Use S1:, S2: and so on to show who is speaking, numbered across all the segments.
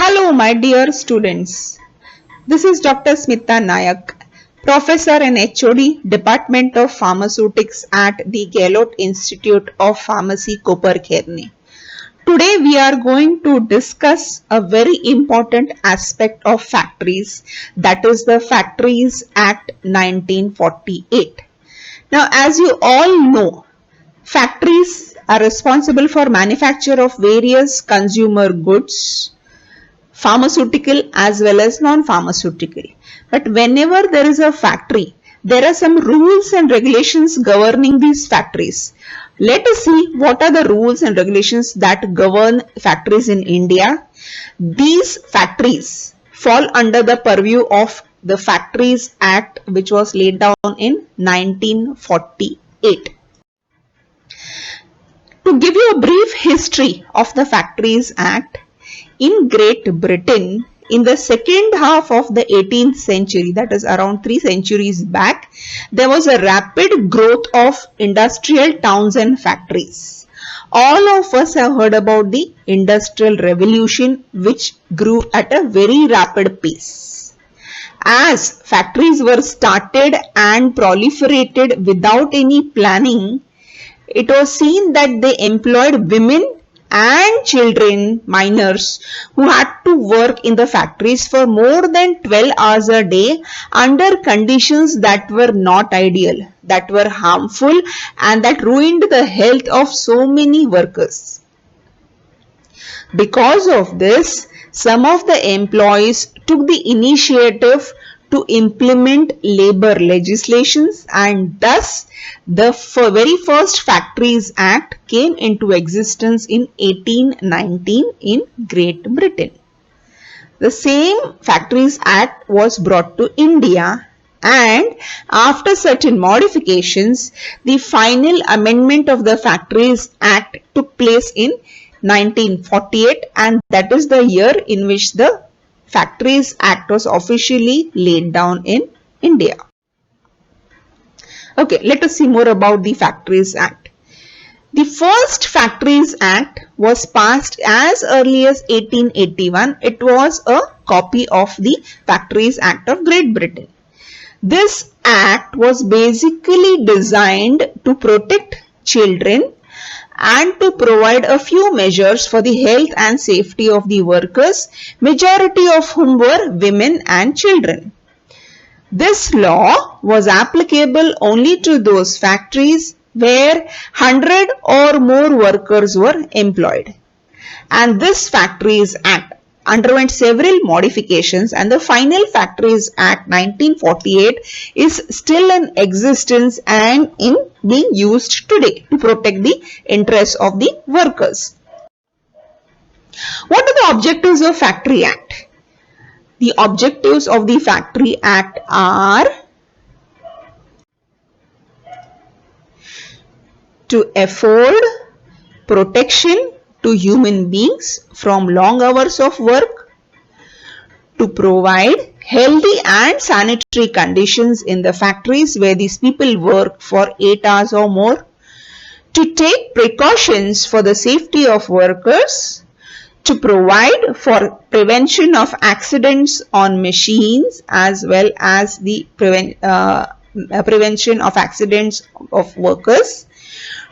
S1: Hello, my dear students. This is Dr. Smita Nayak, Professor and HOD, Department of Pharmaceutics at the Gellot Institute of Pharmacy, Koperkerne. Today, we are going to discuss a very important aspect of factories, that is the Factories Act 1948. Now, as you all know, factories are responsible for manufacture of various consumer goods, pharmaceutical as well as non-pharmaceutical. But whenever there is a factory, there are some rules and regulations governing these factories. Let us see what are the rules and regulations that govern factories in India. These factories fall under the purview of the Factories Act, which was laid down in 1948. To give you a brief history of the Factories Act, in Great Britain, in the second half of the 18th century, that is around 3 centuries back, there was a rapid growth of industrial towns and factories. All of us have heard about the Industrial Revolution, which grew at a very rapid pace. As factories were started and proliferated without any planning, it was seen that they employed women and children, minors, who had to work in the factories for more than 12 hours a day under conditions that were not ideal, that were harmful, and that ruined the health of so many workers. Because of this, some of the employees took the initiative to implement labor legislations, and thus the very first Factories Act came into existence in 1819 in Great Britain. The same Factories Act was brought to India, and after certain modifications, the final amendment of the Factories Act took place in 1948, and that is the year in which the Factories Act was officially laid down in India. Okay, let us see more about the Factories Act. The first Factories Act was passed as early as 1881. It was a copy of the Factories Act of Great Britain. This act was basically designed to protect children and to provide a few measures for the health and safety of the workers, majority of whom were women and children. This law was applicable only to those factories where 100 or more workers were employed. And this Factories Act underwent several modifications, and the final Factories Act 1948 is still in existence and in being used today to protect the interests of the workers. What are the objectives of Factory Act? The objectives of the Factory Act are to afford protection to human beings from long hours of work, to provide healthy and sanitary conditions in the factories where these people work for 8 hours or more, to take precautions for the safety of workers, to provide for prevention of accidents on machines as well as the prevention of accidents of workers,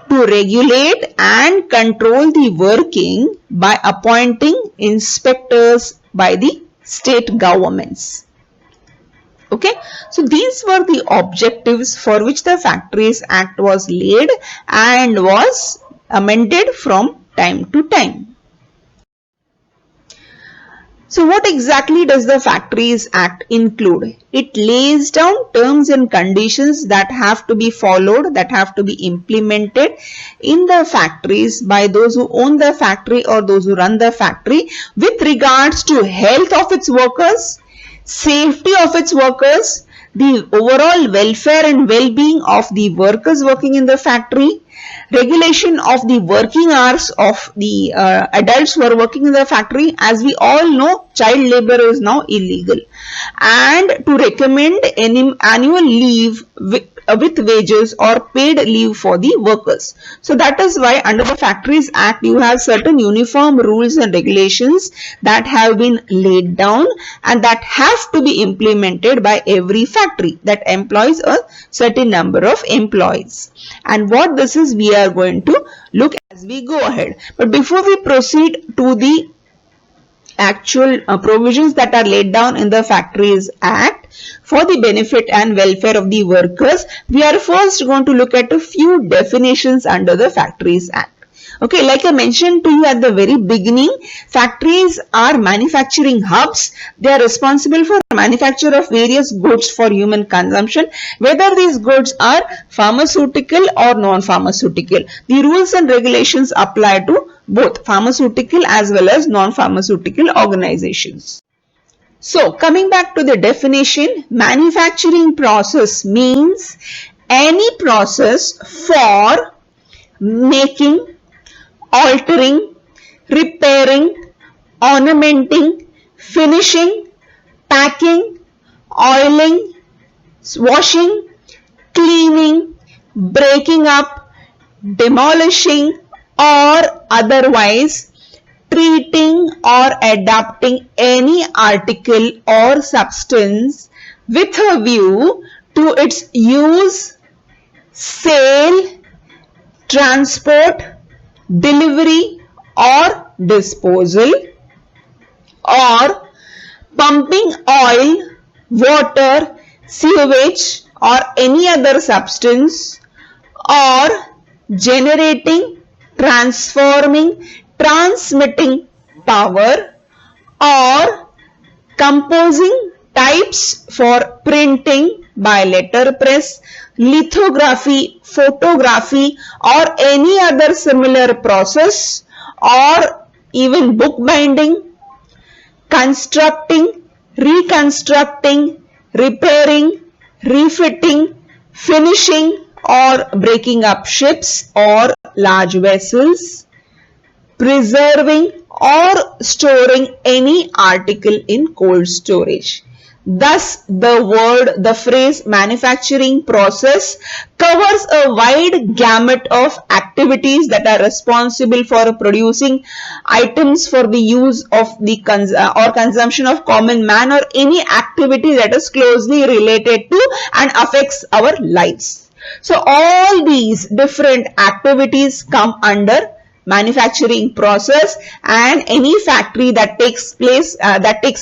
S1: to regulate and control the working by appointing inspectors by the state governments. Okay, so these were the objectives for which the Factories Act was laid and was amended from time to time. So what exactly does the Factories Act include? It lays down terms and conditions that have to be followed, that have to be implemented in the factories by those who own the factory or those who run the factory with regards to health of its workers, safety of its workers, the overall welfare and well-being of the workers working in the factory, regulation of the working hours of the adults who are working in the factory. As we all know, child labor is now illegal, and to recommend any annual leave with wages or paid leave for the workers. So that is why under the Factories Act you have certain uniform rules and regulations that have been laid down and that have to be implemented by every factory that employs a certain number of employees. And what this is, we are going to look as we go ahead. But before we proceed to the actual provisions that are laid down in the Factories Act for the benefit and welfare of the workers, we are first going to look at a few definitions under the Factories Act. Okay, like I mentioned to you at the very beginning, factories are manufacturing hubs. They are responsible for manufacture of various goods for human consumption, whether these goods are pharmaceutical or non-pharmaceutical. The rules and regulations apply to both pharmaceutical as well as non-pharmaceutical organizations. So, coming back to the definition, manufacturing process means any process for making, altering, repairing, ornamenting, finishing, packing, oiling, washing, cleaning, breaking up, demolishing, or otherwise treating or adapting any article or substance with a view to its use, sale, transport, delivery or disposal, or pumping oil, water, sewage or any other substance, or generating, transforming, transmitting power, or composing types for printing by letterpress, lithography, photography or any other similar process, or even bookbinding, constructing, reconstructing, repairing, refitting, finishing or breaking up ships or large vessels, preserving or storing any article in cold storage. Thus, the phrase manufacturing process covers a wide gamut of activities that are responsible for producing items for the use of the or consumption of common man, or any activity that is closely related to and affects our lives. So, all these different activities come under manufacturing process, and any factory that takes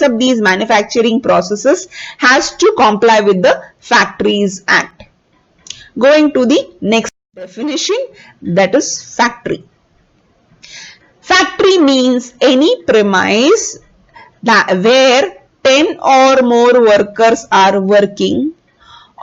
S1: up these manufacturing processes has to comply with the Factories Act. Going to the next definition, that is factory. Factory means any premise where 10 or more workers are working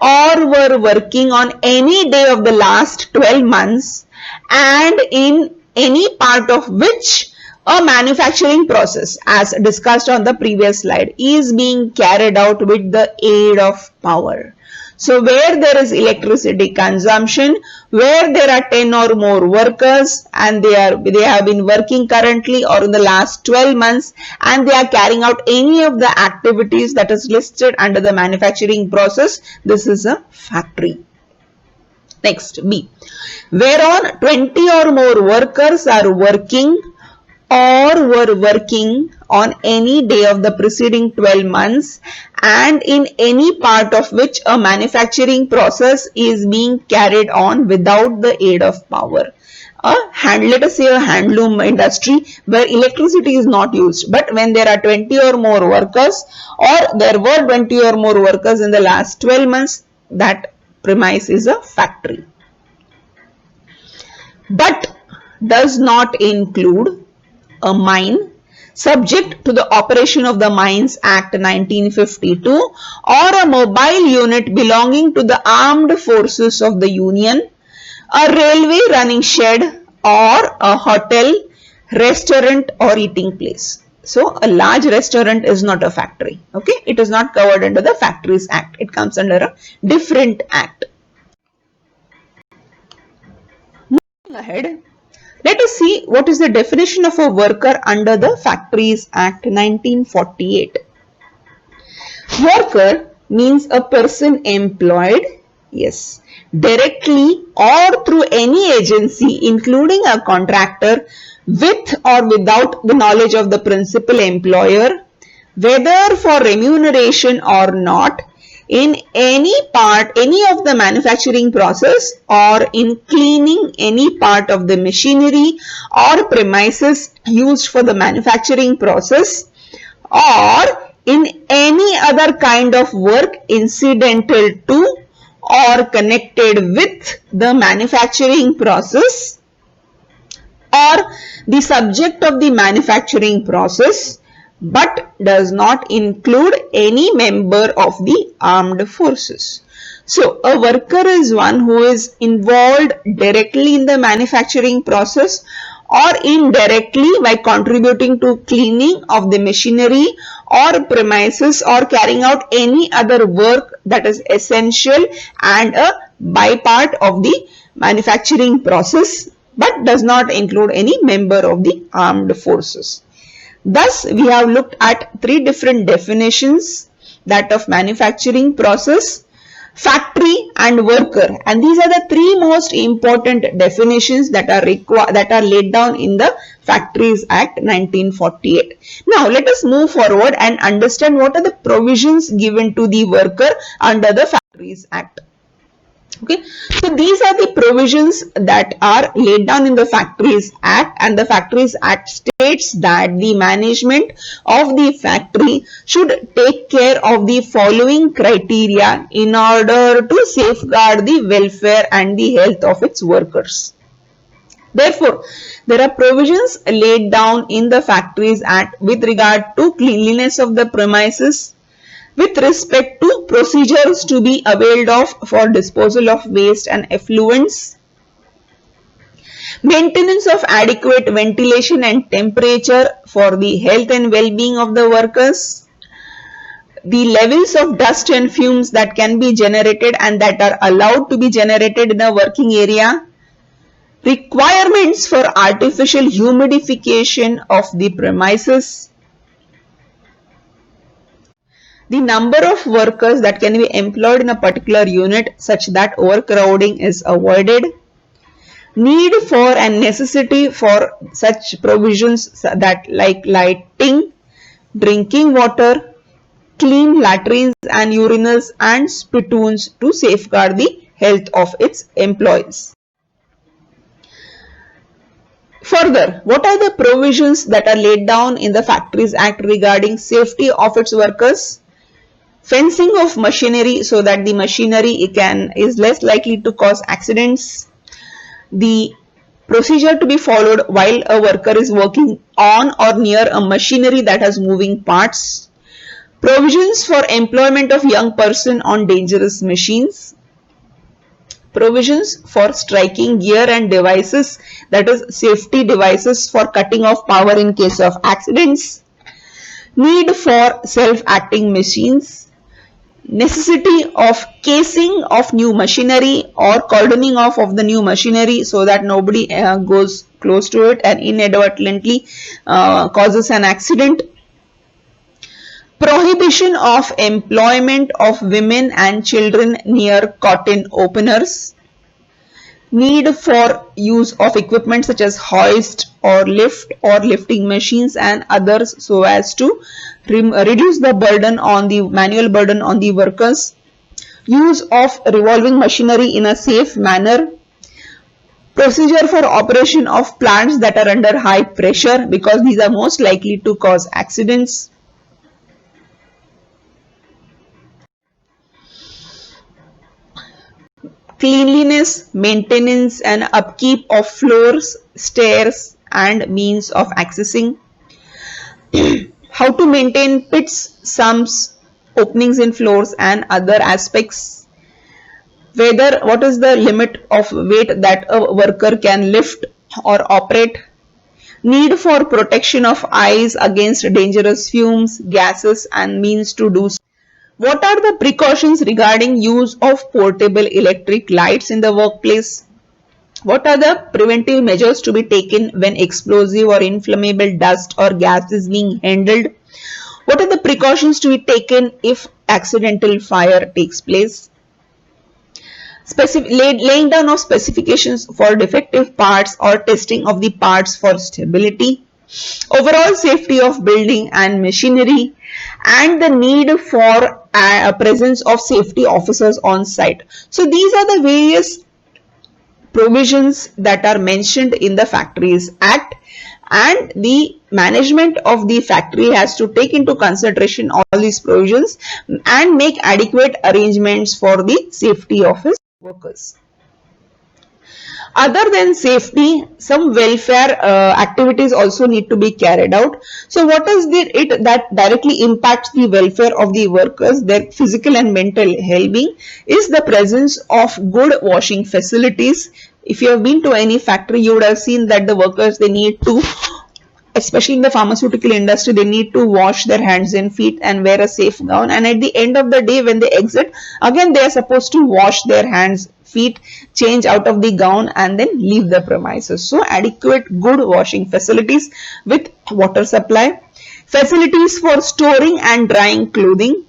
S1: or were working on any day of the last 12 months and in any part of which a manufacturing process, as discussed on the previous slide, is being carried out with the aid of power. So where there is electricity consumption, where there are 10 or more workers and they have been working currently or in the last 12 months and they are carrying out any of the activities that is listed under the manufacturing process, this is a factory. Next, B. Whereon 20 or more workers are working or were working on any day of the preceding 12 months and in any part of which a manufacturing process is being carried on without the aid of power. Let us say a handloom industry where electricity is not used, but when there are 20 or more workers or there were 20 or more workers in the last 12 months, that premise is a factory. But does not include a mine subject to the Operation of the Mines Act 1952 or a mobile unit belonging to the armed forces of the Union, a railway running shed or a hotel, restaurant or eating place. So a large restaurant is not a factory. Okay, it is not covered under the Factories Act. It comes under a different act. Moving ahead, Let us see what is the definition of a worker under the Factories Act 1948. Worker means a person employed, yes, directly or through any agency, including a contractor, with or without the knowledge of the principal employer, whether for remuneration or not, in any part, any of the manufacturing process, or in cleaning any part of the machinery or premises used for the manufacturing process, or in any other kind of work incidental to or connected with the manufacturing process, or the subject of the manufacturing process, but does not include any member of the armed forces. So, a worker is one who is involved directly in the manufacturing process or indirectly by contributing to cleaning of the machinery or premises or carrying out any other work that is essential and a bypart of the manufacturing process, but does not include any member of the armed forces. Thus, we have looked at three different definitions, that of manufacturing process, factory and worker, and these are the three most important definitions that are laid down in the Factories Act 1948. Now, let us move forward and understand what are the provisions given to the worker under the Factories Act. Okay, so these are the provisions that are laid down in the Factories Act, and the Factories Act states that the management of the factory should take care of the following criteria in order to safeguard the welfare and the health of its workers. Therefore, there are provisions laid down in the Factories Act with regard to cleanliness of the premises, with respect to procedures to be availed of for disposal of waste and effluents, maintenance of adequate ventilation and temperature for the health and well-being of the workers, the levels of dust and fumes that can be generated and that are allowed to be generated in a working area, requirements for artificial humidification of the premises, the number of workers that can be employed in a particular unit such that overcrowding is avoided, need for and necessity for such provisions that like lighting, drinking water, clean latrines and urinals and spittoons to safeguard the health of its employees. Further, what are the provisions that are laid down in the Factories Act regarding safety of its workers? Fencing of machinery so that the machinery is less likely to cause accidents. The procedure to be followed while a worker is working on or near a machinery that has moving parts. Provisions for employment of young person on dangerous machines. Provisions for striking gear and devices, that is safety devices for cutting off power in case of accidents. Need for self-acting machines. Necessity of casing of new machinery or cordoning off of the new machinery so that nobody goes close to it and inadvertently causes an accident. Prohibition of employment of women and children near cotton openers. Need for use of equipment such as hoist or lift or lifting machines and others so as to reduce the burden on the manual burden on the workers. Use of revolving machinery in a safe manner. Procedure for operation of plants that are under high pressure because these are most likely to cause accidents. Cleanliness, maintenance and upkeep of floors, stairs and means of accessing. How to maintain pits, sumps, openings in floors and other aspects. What is the limit of weight that a worker can lift or operate. Need for protection of eyes against dangerous fumes, gases and means to do so. What are the precautions regarding use of portable electric lights in the workplace? What are the preventive measures to be taken when explosive or inflammable dust or gas is being handled? What are the precautions to be taken if accidental fire takes place? Laying down of specifications for defective parts or testing of the parts for stability, overall safety of building and machinery, and the need for a presence of safety officers on site. So these are the various provisions that are mentioned in the Factories Act, and the management of the factory has to take into consideration all these provisions and make adequate arrangements for the safety of his workers. Other than safety, some welfare activities also need to be carried out. So what is it that directly impacts the welfare of the workers, their physical and mental well-being, is the presence of good washing facilities. If you have been to any factory, you would have seen that the workers, they need to, especially in the pharmaceutical industry, they need to wash their hands and feet and wear a safe gown, and at the end of the day when they exit, again they are supposed to wash their hands, feet, change out of the gown and then leave the premises. So adequate good washing facilities with water supply, facilities for storing and drying clothing,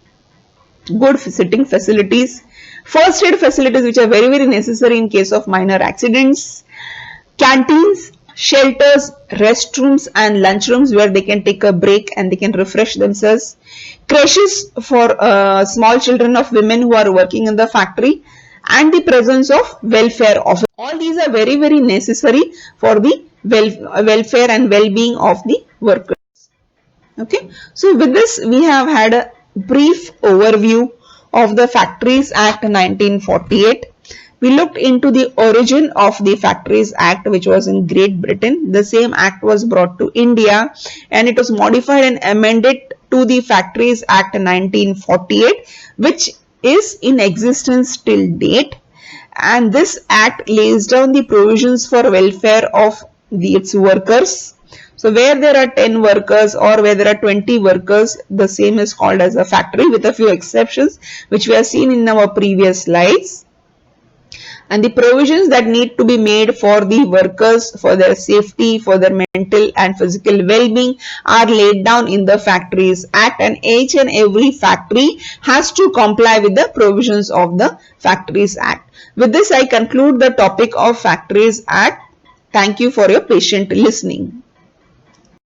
S1: good sitting facilities, first aid facilities which are very necessary in case of minor accidents, canteens, shelters, restrooms and lunchrooms where they can take a break and they can refresh themselves, creches for small children of women who are working in the factory, and the presence of welfare office. All these are very necessary for the welfare and well-being of the workers. Okay, so with this we have had a brief overview of the Factories Act 1948. We looked into the origin of the Factories Act, which was in Great Britain. The same act was brought to India and it was modified and amended to the Factories Act 1948, which is in existence till date. And this act lays down the provisions for welfare of its workers. So where there are 10 workers or where there are 20 workers, the same is called as a factory, with a few exceptions which we have seen in our previous slides. And the provisions that need to be made for the workers, for their safety, for their mental and physical well-being are laid down in the Factories Act, and each and every factory has to comply with the provisions of the Factories Act. With this, I conclude the topic of Factories Act. Thank you for your patient listening.